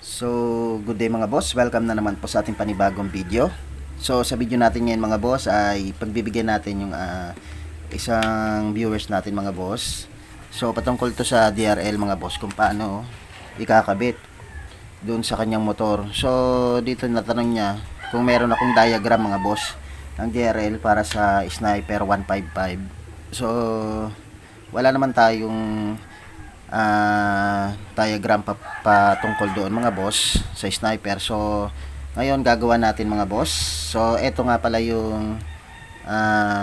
So, good day mga boss. Welcome na naman po sa ating panibagong video. So, sa video natin ngayon mga boss ay pagbibigyan natin yung isang viewers natin mga boss. So, patungkol to sa DRL mga boss kung paano ikakabit doon sa kanyang motor. So, dito natanong niya kung meron akong diagram mga boss ng DRL para sa Sniper 155. So, wala naman tayong diagram patungkol doon mga boss sa Sniper. So ngayon gagawa natin mga boss. So eto nga pala yung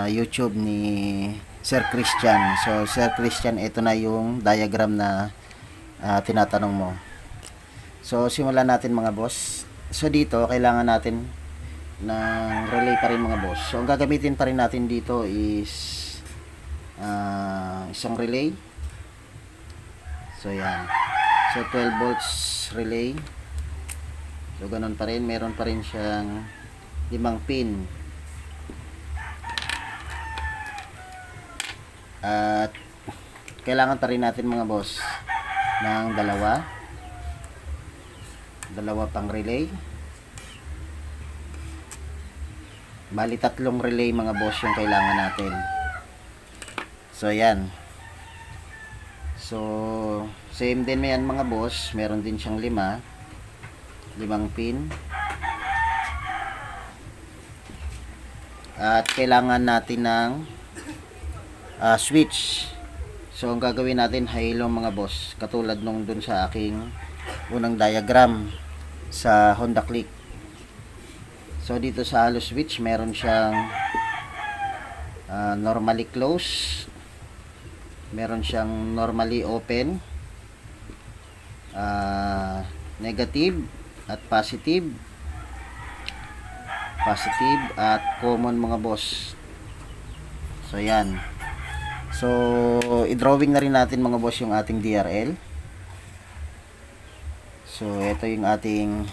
YouTube ni Sir Christian. So Sir Christian, ito na yung diagram na tinatanong mo. So simulan natin mga boss. So dito kailangan natin ng relay pa rin mga boss. So ang gagamitin pa rin natin dito is isang relay. So yan. So 12 volts relay. So ganun pa rin, meron pa rin siyang 5 pin. At kailangan pa rin natin mga boss ng dalawa pang relay. Bali 3 relay mga boss yung kailangan natin. So yan. So, same din yan mga boss. Meron din siyang 5 pin. At kailangan natin ng switch. So, ang gagawin natin halo mga boss. Katulad nung dun sa aking unang diagram sa Honda Click. So, dito sa halo switch, meron siyang normally close. Meron siyang normally open, negative at positive at common mga boss. So yan. So i-drawing na rin natin mga boss yung ating DRL. So ito yung ating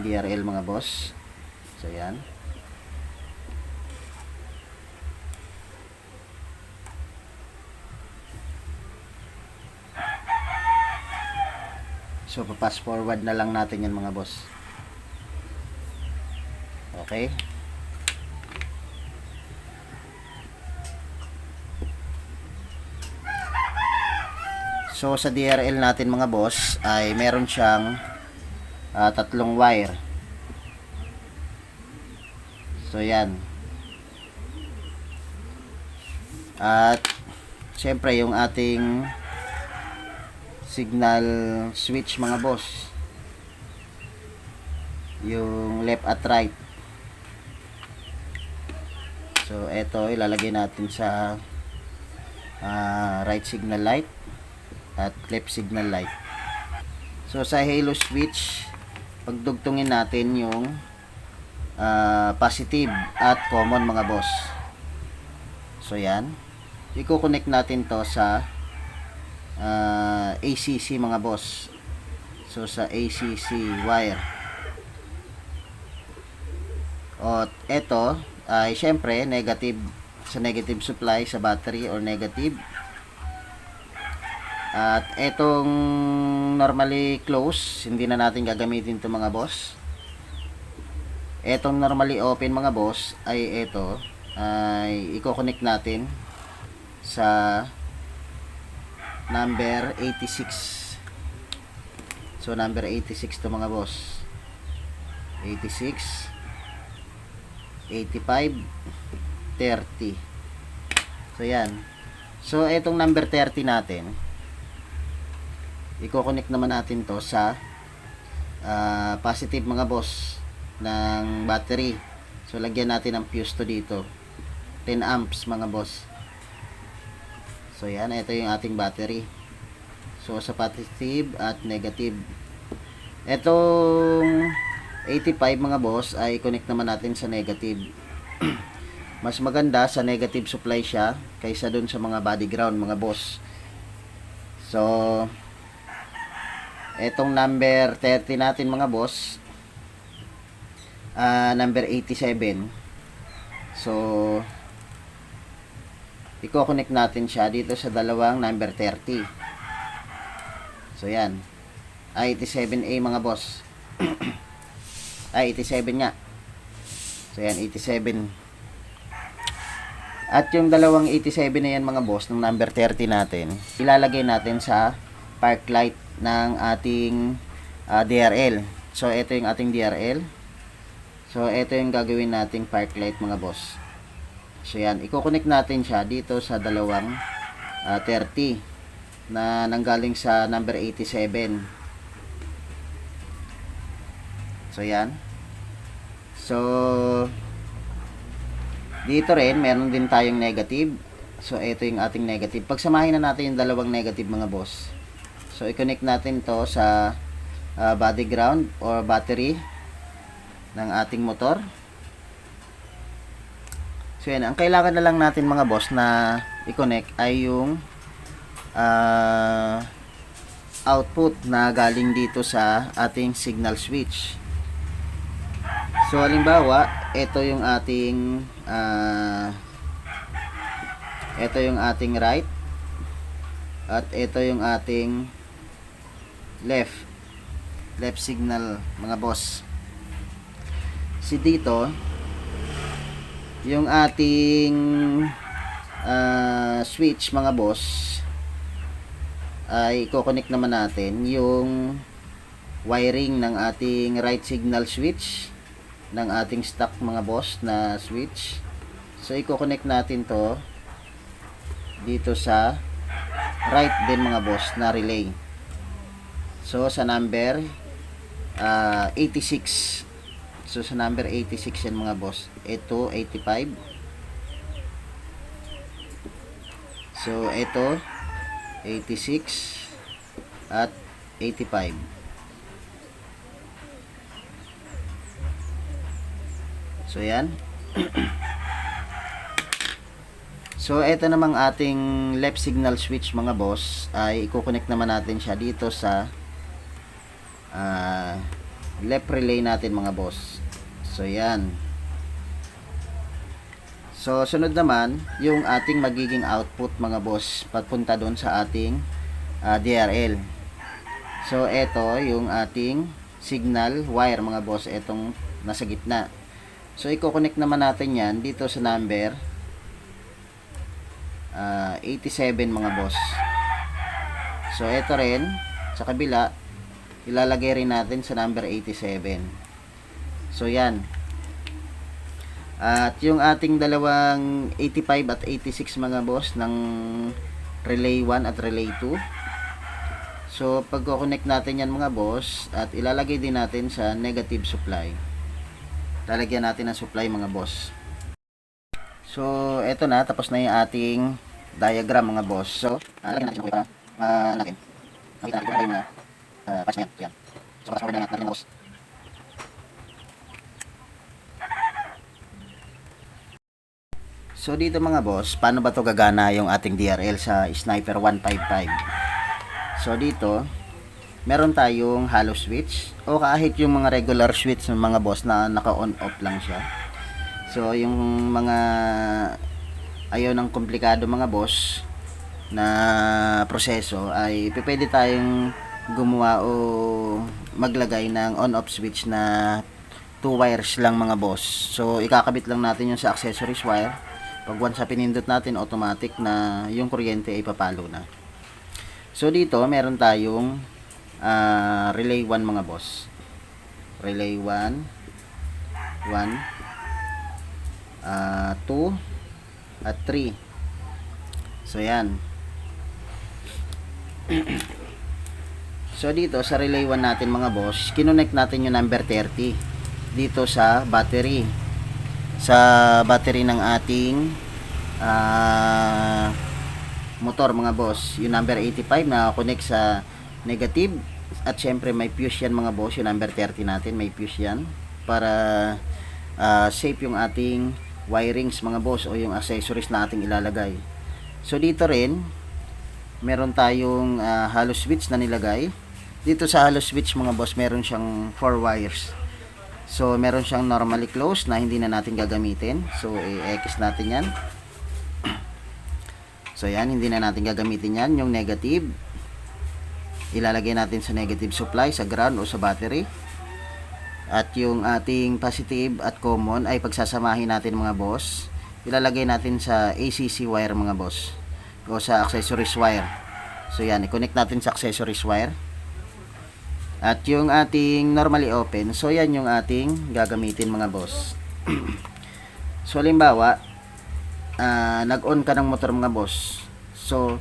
DRL mga boss. So yan. So, pass forward na lang natin yan mga boss. Okay. So, sa DRL natin mga boss ay meron siyang 3 wire. So, yan. At syempre yung ating signal switch mga boss, yung left at right. So eto ilalagay natin sa right signal light at left signal light. So sa halo switch, pagdugtungin natin yung positive at common mga boss. So yan, i-connect natin to sa ACC mga boss. So sa ACC wire. O eto ay syempre negative, sa negative supply sa battery or negative. At etong normally close, hindi na natin gagamitin to mga boss. Etong normally open mga boss ay eto ay i-connect natin sa number 86. So number 86 to mga boss. 86, 85, 30. So yan. So itong number 30 natin, i-connect naman natin to sa positive mga boss ng battery. So lagyan natin ng fuse to dito. 10 amps mga boss. So yan, ito yung ating battery. So sa positive at negative. Etong 85 mga boss ay connect naman natin sa negative. Mas maganda sa negative supply siya kaysa dun sa mga body ground mga boss. So etong number 30 natin mga boss, number 87. So i-connect natin siya dito sa dalawang number 30. So yan. 87A mga boss. 87 nga. So yan, 87. At yung dalawang 87 na yan mga boss, ng number 30 natin, ilalagay natin sa park light ng ating DRL. So ito yung ating DRL. So ito yung gagawin nating park light mga boss. So yan, i-connect natin siya dito sa dalawang 30 na nanggaling sa number 87. So yan. So dito rin meron din tayong negative. So ito yung ating negative. Pagsamahin na natin yung dalawang negative mga boss. So i-connect natin to sa body ground or battery ng ating motor. So yan, ang kailangan na lang natin mga boss na i-connect ay yung output na galing dito sa ating signal switch. So halimbawa, ito yung ating right at ito yung ating left signal mga boss. Si dito yung ating switch mga boss ay i-connect naman natin yung wiring ng ating right signal switch ng ating stock mga boss na switch. So i-connect natin to dito sa right din mga boss na relay. So sa number 86. So sa number 86 yan mga boss. Ito 85. So ito 86 at 85. So yan. So ito namang ating left signal switch mga boss ay i-connect naman natin siya dito sa left relay natin mga boss. So yan. So sunod naman yung ating magiging output mga boss papunta doon sa ating DRL. So ito yung ating signal wire mga boss, etong nasa gitna. So i-connect naman natin yan dito sa number 87 mga boss. So ito rin sa kabila ilalagay rin natin sa number 87. So yan. At yung ating dalawang 85 at 86 mga boss ng relay 1 at relay 2. So pag-connect natin yan mga boss at ilalagay din natin sa negative supply. Lalagyan natin ng supply mga boss. So eto na, tapos na yung ating diagram mga boss. So lalagyan natin siya natin. Nakita natin na patch na yan. So pasok na natin mga boss. So dito mga boss, paano ba to gagana yung ating DRL sa Sniper 155? So dito meron tayong hollow switch o kahit yung mga regular switch ng mga boss na naka-on off lang siya. So yung mga ayaw ng komplikado mga boss na proseso ay pwede tayong gumawa o maglagay ng on off switch na 2 wires lang mga boss. So ikakabit lang natin yung sa accessories wire. Pag once sa pinindot natin, automatic na yung kuryente ay papalo na. So dito meron tayong relay 1 mga boss. Relay 1 2 at 3. So yan. So dito sa relay 1 natin mga boss, kinonect natin yung number 30 dito sa battery. Sa battery ng ating motor mga boss. Yung number 85 na connect sa negative. At syempre may fuse yan mga boss. Yung number 30 natin may fuse yan para safe yung ating wirings mga boss o yung accessories na ating ilalagay. So dito rin meron tayong hollow switch na nilagay. Dito sa hollow switch mga boss meron siyang 4 wires. So meron siyang normally closed na hindi na natin gagamitin. So i-X natin yan. So yan, hindi na natin gagamitin yan, yung negative. ilalagay natin sa negative supply, sa ground o sa battery. At yung ating positive at common ay pagsasamahin natin mga boss, ilalagay natin sa ACC wire mga boss o sa accessories wire. So yan, i-connect natin sa accessories wire. At yung ating normally open, so yan yung ating gagamitin mga boss. So halimbawa, nag-on ka ng motor mga boss, so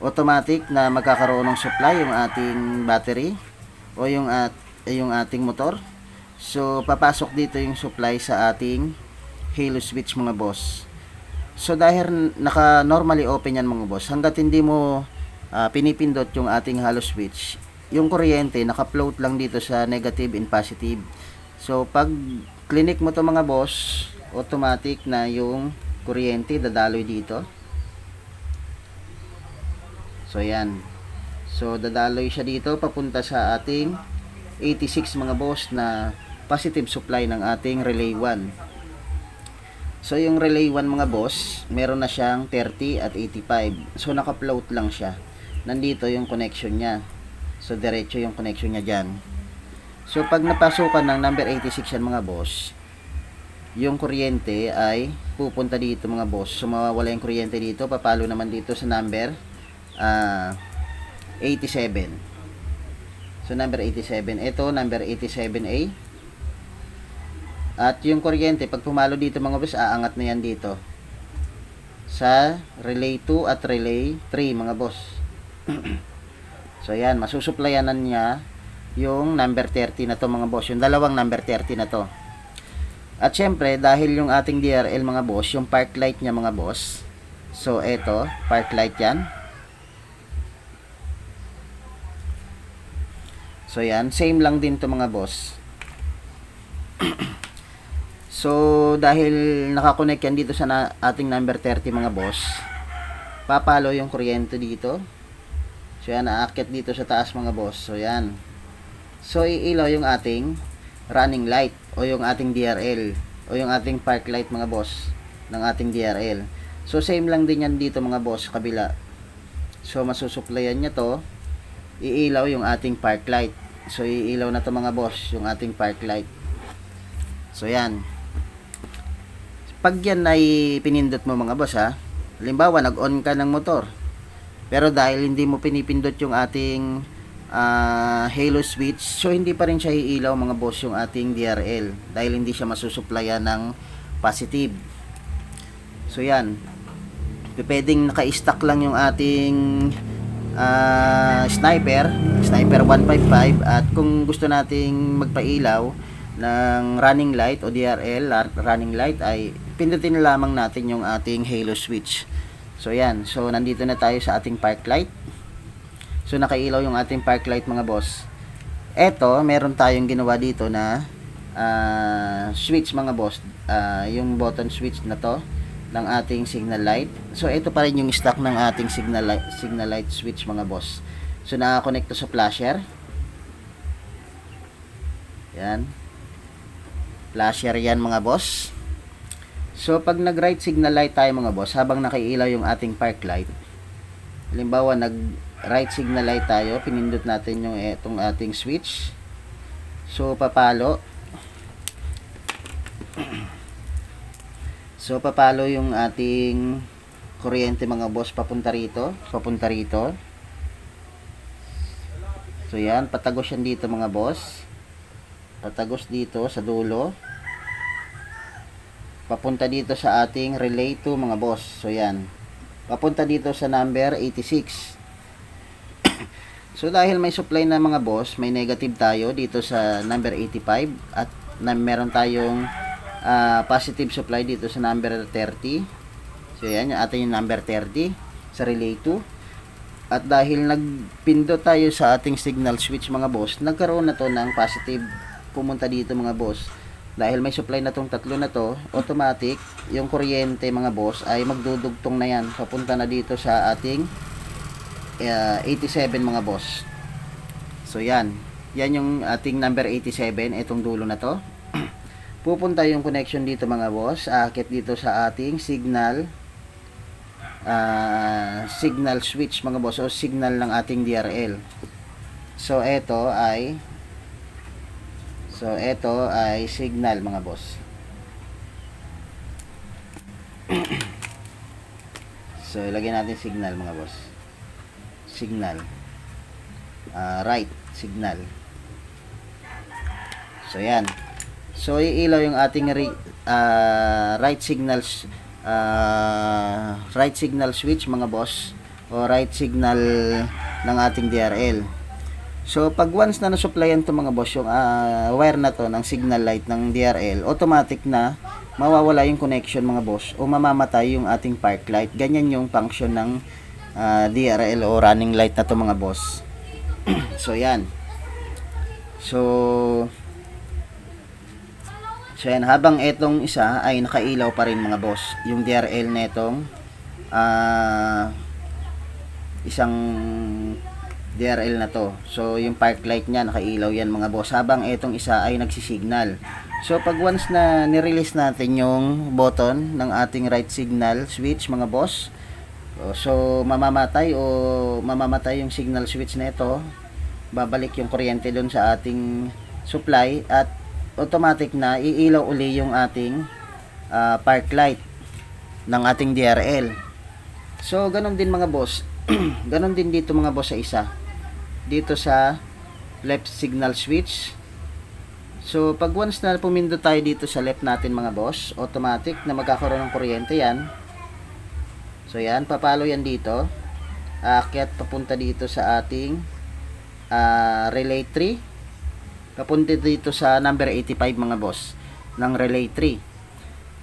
automatic na magkakaroon ng supply yung ating battery o yung ating motor. So papasok dito yung supply sa ating halo switch mga boss. So dahil naka normally open yan mga boss, hanggat hindi mo pinipindot yung ating halo switch, yung kuryente naka-float lang dito sa negative and positive. So pag clinic mo to mga boss, automatic na yung kuryente dadaloy dito. So yan. So dadaloy siya dito papunta sa ating 86 mga boss na positive supply ng ating relay 1. So yung relay 1 mga boss, meron na siyang 30 at 85. So naka-float lang siya. Nandito yung connection niya. So diretso yung connection niya diyan. So pag napasukan ng number 86 yan mga boss, yung kuryente ay pupunta dito mga boss. So mawawala yung kuryente dito, papalo naman dito sa number 87. So number 87, ito number 87A. At yung kuryente pag pumalo dito mga boss, aangat na yan dito sa relay 2 at relay 3 mga boss. So yan, masusuplayanan niya yung number 30 na to mga boss, yung dalawang number 30 na to. At syempre dahil yung ating DRL mga boss, yung park light niya mga boss, so eto park light yan. So yan, same lang din to mga boss. So dahil nakakonect yan dito sa ating number 30 mga boss, papalo yung kuryente dito. So yan, aakyat dito sa taas mga boss. So yan. So iilaw yung ating running light o yung ating DRL o yung ating park light mga boss ng ating DRL. So same lang din yan dito mga boss, kabila. So masusuplayan niya to, iilaw yung ating park light. So iilaw na to mga boss yung ating park light. So yan. Pag yan ay pinindot mo mga boss ha, halimbawa nag-on ka ng motor, pero dahil hindi mo pinipindot yung ating halo switch, so hindi pa rin siya iilaw mga boss yung ating DRL dahil hindi siya masusuplayan ng positive. So yan, pwedeng naka-stack lang yung ating sniper 155, at kung gusto nating magpailaw ng running light o DRL running light ay pindutin na lamang natin yung ating halo switch. So yan, so nandito na tayo sa ating park light. So nakailaw yung ating park light mga boss. Eto, meron tayong ginawa dito na switch mga boss, yung button switch na to ng ating signal light. So ito pa rin yung stock ng ating signal light switch mga boss. So naka-connect to sa flasher. Yan. Flasher yan mga boss. So pag nag-right signal light tayo mga boss, habang nakailaw yung ating park light, halimbawa nag-right signal light tayo, pinindot natin yung itong ating switch. So papalo. So papalo yung ating kuryente mga boss papunta rito, papunta rito. So yan, patagos yan dito mga boss. Patagos dito sa dulo. Papunta dito sa ating relay 2 mga boss. So yan. Papunta dito sa number 86. So dahil may supply na mga boss, may negative tayo dito sa number 85 at meron tayong positive supply dito sa number 30. So yan, yung ating number 30 sa relay 2. At dahil nagpindot tayo sa ating signal switch mga boss, nagkaroon na to ng positive pumunta dito mga boss. Dahil may supply na tong tatlo na to, automatic yung kuryente mga boss ay magdudugtong na yan. Papunta na dito sa ating 87 mga boss. So yan. Yan yung ating number 87, itong dulo na to. Pupunta yung connection dito mga boss, aakit dito sa ating signal signal switch mga boss, o signal ng ating DRL. So ito ay signal mga boss. So ilagay natin signal mga boss. Signal. Right signal. So yan. So iilaw yung ating right signal switch mga boss, o right signal ng ating DRL. So pag once na na-supplyan to mga boss yung wire na to ng signal light ng DRL, automatic na mawawala yung connection mga boss, o mamamatay yung ating park light. Ganyan yung function ng DRL o running light na to mga boss. So yan. So yan, habang etong isa ay nakailaw pa rin mga boss, yung DRL netong isang DRL na to. So yung park light niya nakailaw yan mga boss, habang etong isa ay nagsisignal. So pag once na ni-release natin yung button ng ating right signal switch mga boss, so mamamatay yung signal switch na ito, babalik yung kuryente doon sa ating supply, at automatic na iilaw uli yung ating park light ng ating DRL. So ganun din mga boss. Ganun din dito mga boss sa isa, dito sa left signal switch. So pag once na pumindot tayo dito sa left natin mga boss, automatic na magkakaroon ng kuryente yan. So yan, papalo yan dito, aakyat papunta dito sa ating relay 3, papunta dito sa number 85 mga boss ng relay 3.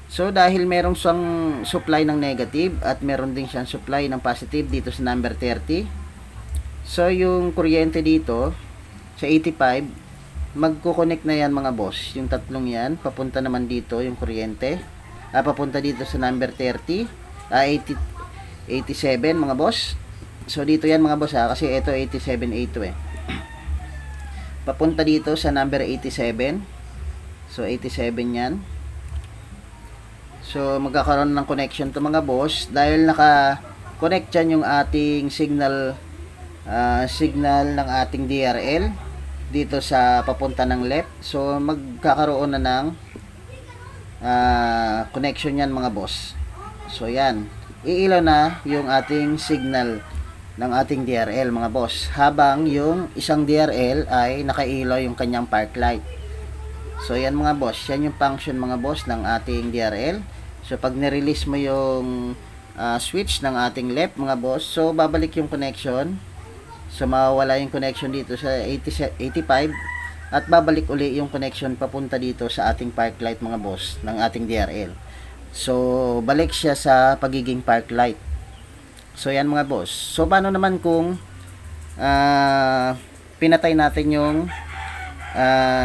So dahil merong siyang supply ng negative at meron din siyang supply ng positive dito sa number 30, so yung kuryente dito sa 85 magko-connect na yan mga boss, yung tatlong yan papunta naman dito yung kuryente, papunta dito sa number 30, 87 mga boss. So dito yan mga boss kasi ito 87A2 papunta dito sa number 87. So 87 yan. So magkakaroon ng connection to mga boss, dahil naka-connect yan yung ating signal ng ating DRL dito sa papunta ng left. So magkakaroon na ng connection yan mga boss. So yan, iilaw na yung ating signal ng ating DRL mga boss, habang yung isang DRL ay nakailaw yung kanyang park light. So yan mga boss, yan yung function mga boss ng ating DRL. So pag nirelease mo yung switch ng ating left mga boss, so babalik yung connection, so mawawala yung connection dito sa 85, at babalik uli yung connection papunta dito sa ating park light mga boss ng ating DRL. So balik siya sa pagiging park light. So yan mga boss. So paano naman kung pinatay natin yung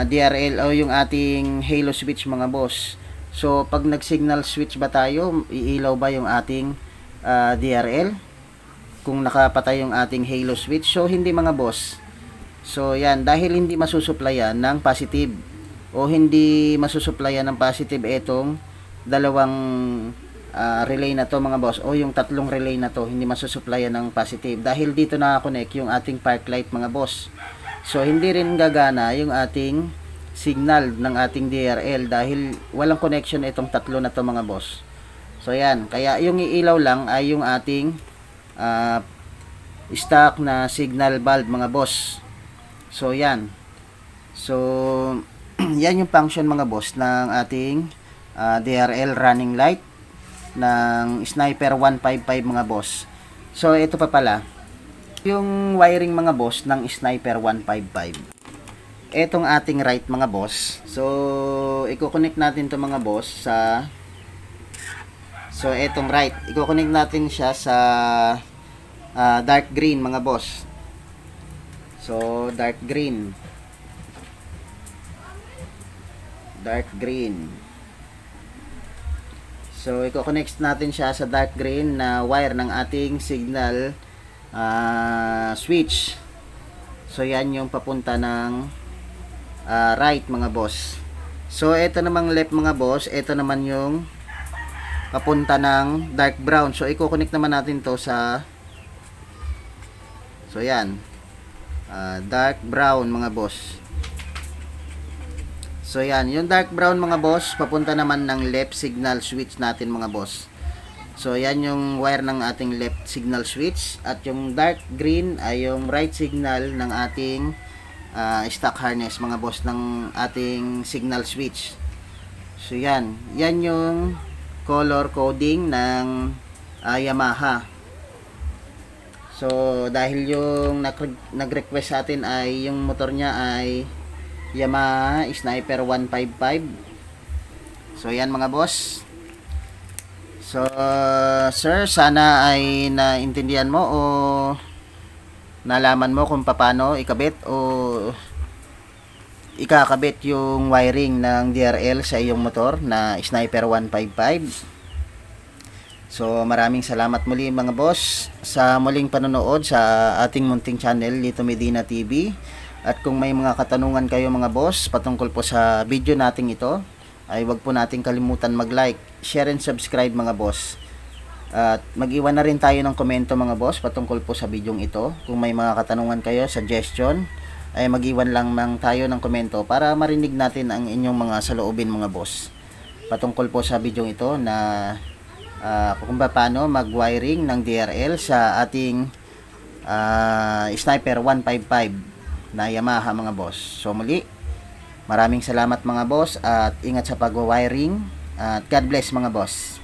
DRL o yung ating halo switch mga boss? So pag nag-signal switch ba tayo, iilaw ba yung ating DRL kung nakapatay yung ating halo switch? So hindi mga boss. So yan, dahil hindi masusuplayan ng positive, o hindi masusuplayan ng positive etong dalawang relay na to mga boss, o yung tatlong relay na to hindi masusuplayan ng positive, dahil dito nakakonect yung ating park light mga boss. So hindi rin gagana yung ating signal ng ating DRL dahil walang connection itong tatlo na to mga boss. So yan, kaya yung iilaw lang ay yung ating stock na signal bulb mga boss. So yan. So yan yung function mga boss ng ating DRL running light ng Sniper 155 mga boss. So ito pa pala yung wiring mga boss ng Sniper 155. Etong ating right mga boss. So i-connect natin to mga boss sa, so etong right, i-connect natin siya sa dark green mga boss. So dark green. So i-connect natin siya sa dark green na wire ng ating signal switch. So yan yung papunta ng right mga boss. So ito namang left mga boss, ito naman yung papunta ng dark brown. So i-connect naman natin to sa, so yan, dark brown mga boss. So yan, yung dark brown mga boss, papunta naman ng left signal switch natin mga boss. So yan yung wire ng ating left signal switch, at yung dark green ay yung right signal ng ating stock harness mga boss ng ating signal switch. So yan yung color coding ng Yamaha. So dahil yung nag-request sa atin ay yung motor niya ay Yamaha Sniper 155. So yan mga boss. So sir, sana ay naintindihan mo o nalaman mo kung paano ikabit o ikakabit yung wiring ng DRL sa iyong motor na Sniper 155. So maraming salamat muli mga boss sa muling panonood sa ating munting channel, Lito Medina TV. At kung may mga katanungan kayo mga boss patungkol po sa video nating ito, ay wag po nating kalimutan mag-like, share and subscribe mga boss. At mag-iwan na rin tayo ng komento mga boss patungkol po sa videong ito. Kung may mga katanungan kayo, suggestion, ay mag-iwan lang tayo ng komento para marinig natin ang inyong mga saloobin mga boss patungkol po sa videong ito na kung paano mag-wiring ng DRL sa ating Sniper 155 na Yamaha mga boss. So muli, maraming salamat mga boss at ingat sa pag-wiring at God bless mga boss.